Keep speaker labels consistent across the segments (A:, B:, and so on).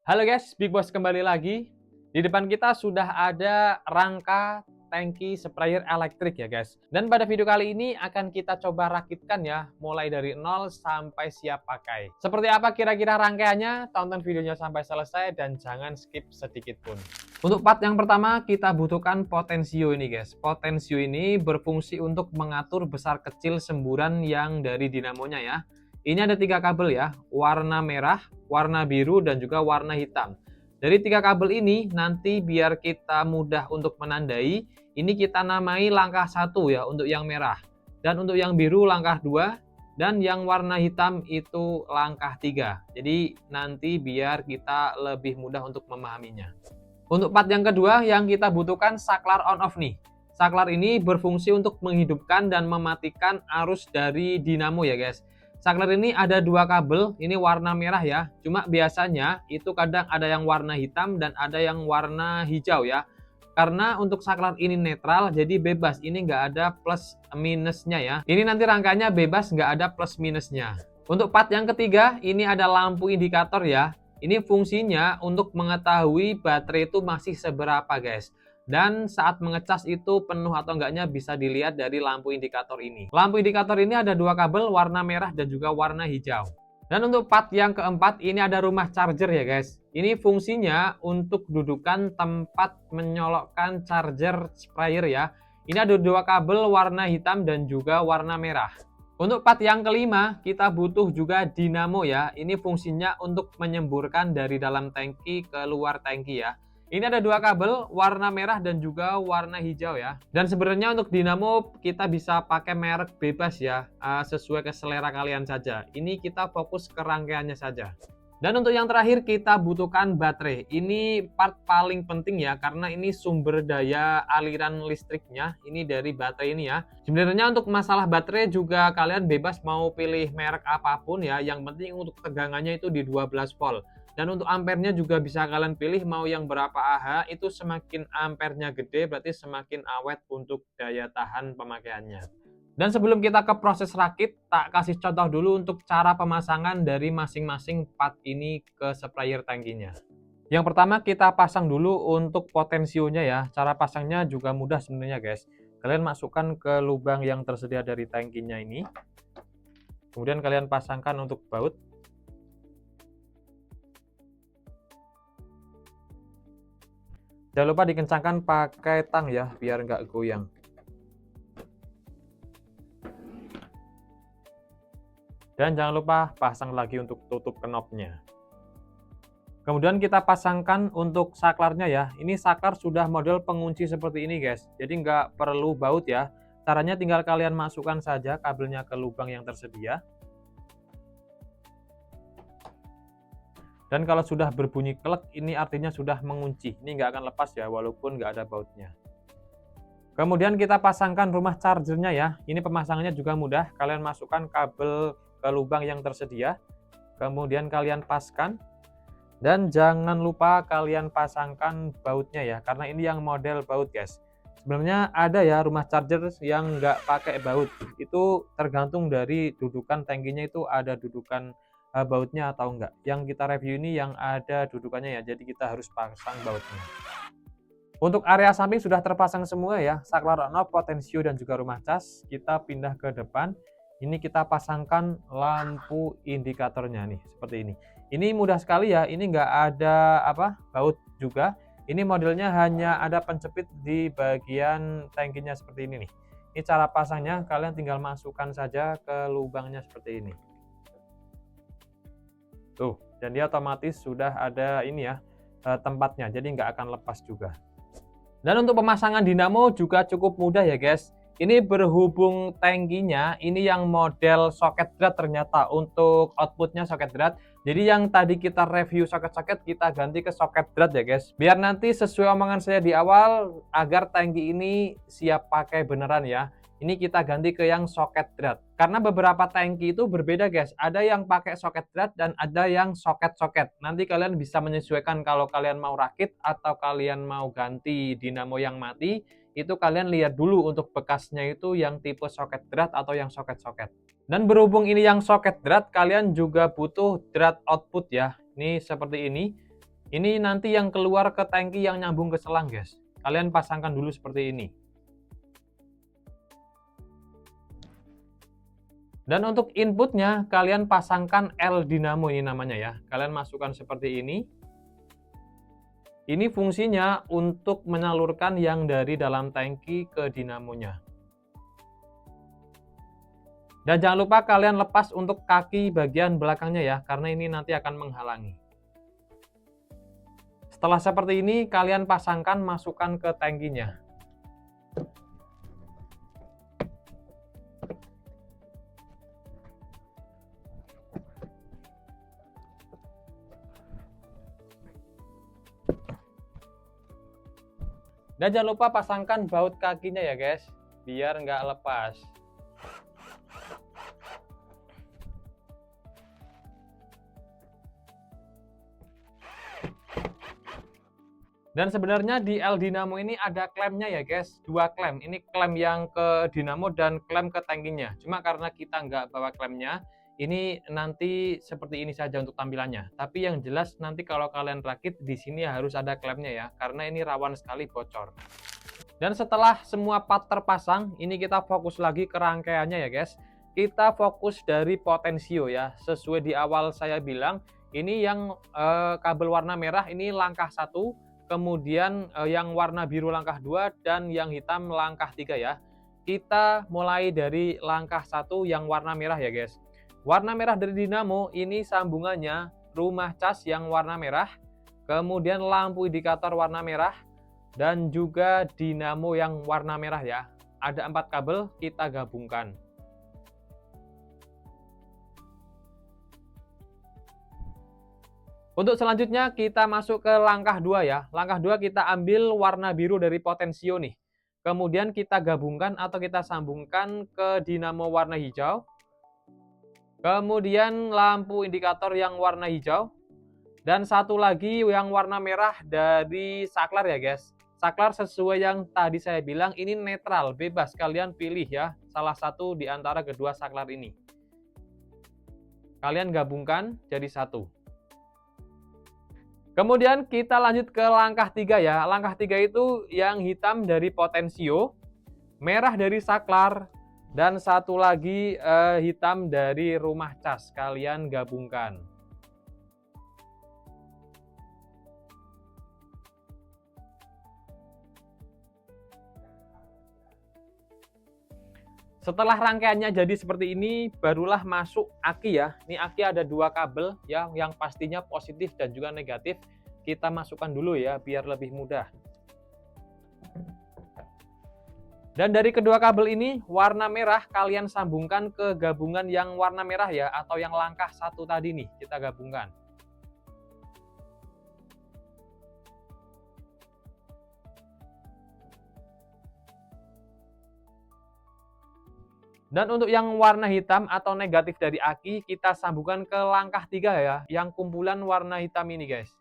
A: Halo guys, Big Boss kembali lagi. Di depan kita sudah ada rangka tangki sprayer elektrik ya guys. Dan pada video kali ini akan kita coba rakitkan ya, mulai dari nol sampai siap pakai. Seperti apa kira-kira rangkaiannya? Tonton videonya sampai selesai dan jangan skip sedikit pun. Untuk part yang pertama kita butuhkan potensio ini guys. Potensio ini berfungsi untuk mengatur besar kecil semburan yang dari dinamonya ya. Ini ada 3 kabel ya, warna merah, warna biru, dan juga warna hitam. Dari 3 kabel ini, nanti biar kita mudah untuk menandai, ini kita namai langkah 1 ya, untuk yang merah. Dan untuk yang biru langkah 2, dan yang warna hitam itu langkah 3. Jadi nanti biar kita lebih mudah untuk memahaminya. Untuk part yang kedua, yang kita butuhkan saklar on off nih. Saklar ini berfungsi untuk menghidupkan dan mematikan arus dari dinamo ya guys. Saklar ini ada 2 kabel, ini warna merah ya. Cuma biasanya itu kadang ada yang warna hitam dan ada yang warna hijau ya. Karena untuk saklar ini netral, jadi bebas. Ini nggak ada plus minusnya ya. Ini nanti rangkanya bebas, nggak ada plus minusnya. Untuk part yang ketiga, ini ada lampu indikator ya. Ini fungsinya untuk mengetahui baterai itu masih seberapa guys. Dan saat mengecas itu penuh atau enggaknya bisa dilihat dari lampu indikator ini. Lampu indikator ini ada 2 kabel, warna merah dan juga warna hijau. Dan untuk part yang keempat, ini ada rumah charger ya guys. Ini fungsinya untuk dudukan tempat menyolokkan charger sprayer ya. Ini ada 2 kabel warna hitam dan juga warna merah. Untuk part yang kelima, kita butuh juga dinamo ya. Ini fungsinya untuk menyemburkan dari dalam tangki ke luar tangki ya. Ini ada 2 kabel, warna merah dan juga warna hijau ya. Dan sebenarnya untuk dinamo kita bisa pakai merek bebas ya, sesuai ke selera kalian saja. Ini kita fokus ke rangkaiannya saja. Dan untuk yang terakhir kita butuhkan baterai. Ini part paling penting ya, karena ini sumber daya aliran listriknya. Ini dari baterai ini ya. Sebenarnya untuk masalah baterai juga kalian bebas mau pilih merek apapun ya. Yang penting untuk tegangannya itu di 12 volt. Dan untuk ampernya juga bisa kalian pilih mau yang berapa Ah, itu semakin ampernya gede berarti semakin awet untuk daya tahan pemakaiannya. Dan sebelum kita ke proses rakit, tak kasih contoh dulu untuk cara pemasangan dari masing-masing part ini ke sprayer tangkinya. Yang pertama kita pasang dulu untuk potensionya ya. Cara pasangnya juga mudah sebenarnya guys. Kalian masukkan ke lubang yang tersedia dari tangkinya ini. Kemudian kalian pasangkan untuk baut. Jangan lupa dikencangkan pakai tang ya, biar nggak goyang. Dan jangan lupa pasang lagi untuk tutup knopnya. Kemudian kita pasangkan untuk saklarnya ya. Ini saklar sudah model pengunci seperti ini guys. Jadi nggak perlu baut ya. Caranya tinggal kalian masukkan saja kabelnya ke lubang yang tersedia. Dan kalau sudah berbunyi klek, ini artinya sudah mengunci. Ini nggak akan lepas ya, walaupun nggak ada bautnya. Kemudian kita pasangkan rumah chargernya ya. Ini pemasangannya juga mudah. Kalian masukkan kabel ke lubang yang tersedia. Kemudian kalian paskan. Dan jangan lupa kalian pasangkan bautnya ya. Karena ini yang model baut guys. Sebenarnya ada ya rumah charger yang nggak pakai baut. Itu tergantung dari dudukan tangkinya itu ada dudukan bautnya atau enggak. Yang kita review ini yang ada dudukannya ya, jadi kita harus pasang bautnya. Untuk area samping sudah terpasang semua ya, saklar on off, potensio dan juga rumah cas. Kita pindah ke depan. Ini kita pasangkan lampu indikatornya nih, seperti ini. Ini mudah sekali ya, ini enggak ada baut juga. Ini modelnya hanya ada pencepit di bagian tangkinya seperti ini nih. Ini cara pasangnya, kalian tinggal masukkan saja ke lubangnya seperti ini. Tuh, dan dia otomatis sudah ada ini ya tempatnya, jadi nggak akan lepas juga. Dan untuk pemasangan dinamo juga cukup mudah ya guys. Ini berhubung tangkinya, ini yang model soket drat ternyata untuk outputnya soket drat. Jadi yang tadi kita review soket-soket kita ganti ke soket drat ya guys. Biar nanti sesuai omongan saya di awal agar tangki ini siap pakai beneran ya. Ini kita ganti ke yang soket drat. Karena beberapa tangki itu berbeda guys. Ada yang pakai soket drat dan ada yang soket-soket. Nanti kalian bisa menyesuaikan kalau kalian mau rakit atau kalian mau ganti dinamo yang mati. Itu kalian lihat dulu untuk bekasnya itu yang tipe soket drat atau yang soket-soket. Dan berhubung ini yang soket drat, kalian juga butuh drat output ya. Ini seperti ini. Ini nanti yang keluar ke tangki yang nyambung ke selang, guys. Kalian pasangkan dulu seperti ini. Dan untuk inputnya, kalian pasangkan L dinamo ini namanya ya. Kalian masukkan seperti ini. Ini fungsinya untuk menyalurkan yang dari dalam tangki ke dinamonya. Dan jangan lupa kalian lepas untuk kaki bagian belakangnya ya, karena ini nanti akan menghalangi. Setelah seperti ini, kalian pasangkan, masukkan ke tangkinya. Dan jangan lupa pasangkan baut kakinya ya guys, biar nggak lepas. Dan sebenarnya di L dinamo ini ada klemnya ya guys, 2 klem. Ini klem yang ke dinamo dan klem ke tangkinya. Cuma karena kita nggak bawa klemnya, ini nanti seperti ini saja untuk tampilannya. Tapi yang jelas nanti kalau kalian rakit di sini harus ada klemnya ya, karena ini rawan sekali bocor. Dan setelah semua part terpasang, ini kita fokus lagi ke rangkaiannya ya guys. Kita fokus dari potensio ya, sesuai di awal saya bilang, ini yang kabel warna merah ini langkah 1, kemudian yang warna biru langkah 2, dan yang hitam langkah 3 ya. Kita mulai dari langkah 1 yang warna merah ya guys. Warna merah dari dinamo ini sambungannya rumah cas yang warna merah, kemudian lampu indikator warna merah, dan juga dinamo yang warna merah ya. Ada 4 kabel, kita gabungkan. Untuk selanjutnya kita masuk ke langkah 2 ya. Langkah 2 kita ambil warna biru dari potensio nih. Kemudian kita gabungkan atau kita sambungkan ke dinamo warna hijau. Kemudian lampu indikator yang warna hijau. Dan satu lagi yang warna merah dari saklar ya guys. Saklar sesuai yang tadi saya bilang ini netral, bebas kalian pilih ya. Salah satu di antara kedua saklar ini. Kalian gabungkan jadi satu. Kemudian kita lanjut ke langkah 3 ya. Langkah 3 itu yang hitam dari potensio, merah dari saklar, dan satu lagi hitam dari rumah cas. Kalian gabungkan. Setelah rangkaiannya jadi seperti ini, barulah masuk aki ya. Ini aki ada 2 kabel ya, yang pastinya positif dan juga negatif. Kita masukkan dulu ya, biar lebih mudah. Dan dari kedua kabel ini, warna merah kalian sambungkan ke gabungan yang warna merah ya, atau yang langkah 1 tadi nih, kita gabungkan. Dan untuk yang warna hitam atau negatif dari aki, kita sambungkan ke langkah 3 ya, yang kumpulan warna hitam ini guys.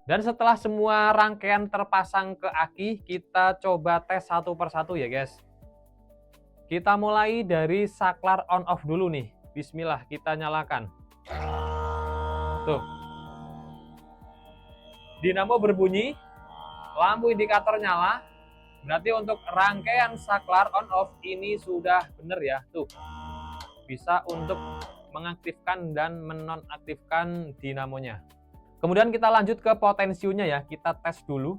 A: Dan setelah semua rangkaian terpasang ke aki, kita coba tes satu persatu ya guys. Kita mulai dari saklar on off dulu nih. Bismillah, kita nyalakan. Tuh. Dinamo berbunyi, lampu indikator nyala. Berarti untuk rangkaian saklar on off ini sudah benar ya. Tuh. Bisa untuk mengaktifkan dan menonaktifkan dinamonya. Kemudian kita lanjut ke potensionya ya. Kita tes dulu.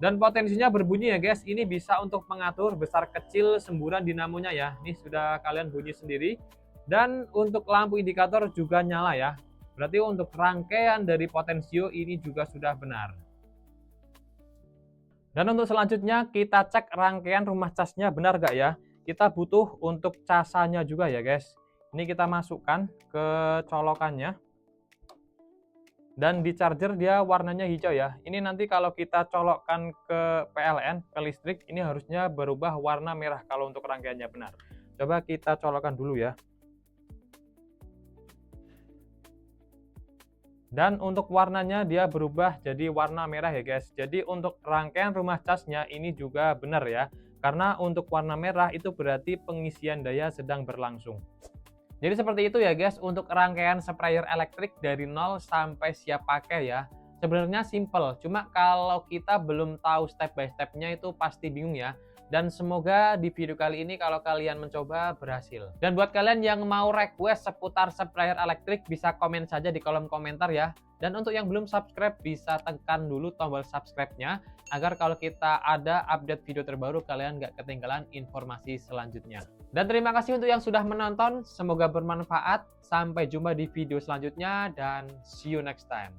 A: Dan potensinya berbunyi ya guys. Ini bisa untuk mengatur besar kecil semburan dinamonya ya. Ini sudah kalian bunyi sendiri. Dan untuk lampu indikator juga nyala ya. Berarti untuk rangkaian dari potensio ini juga sudah benar. Dan untuk selanjutnya kita cek rangkaian rumah casnya benar gak ya. Kita butuh untuk casannya juga ya guys. Ini kita masukkan ke colokannya. Dan di charger dia warnanya hijau ya. Ini nanti kalau kita colokkan ke PLN, ke listrik, ini harusnya berubah warna merah kalau untuk rangkaiannya benar. Coba kita colokkan dulu ya. Dan untuk warnanya dia berubah jadi warna merah ya guys. Jadi untuk rangkaian rumah casnya ini juga benar ya. Karena untuk warna merah itu berarti pengisian daya sedang berlangsung. Jadi seperti itu ya guys untuk rangkaian sprayer elektrik dari nol sampai siap pakai ya. Sebenarnya simple, cuma kalau kita belum tahu step by stepnya itu pasti bingung ya. Dan semoga di video kali ini kalau kalian mencoba berhasil. Dan buat kalian yang mau request seputar sprayer elektrik bisa komen saja di kolom komentar ya. Dan untuk yang belum subscribe bisa tekan dulu tombol subscribe-nya agar kalau kita ada update video terbaru kalian nggak ketinggalan informasi selanjutnya. Dan terima kasih untuk yang sudah menonton, semoga bermanfaat. Sampai jumpa di video selanjutnya dan see you next time.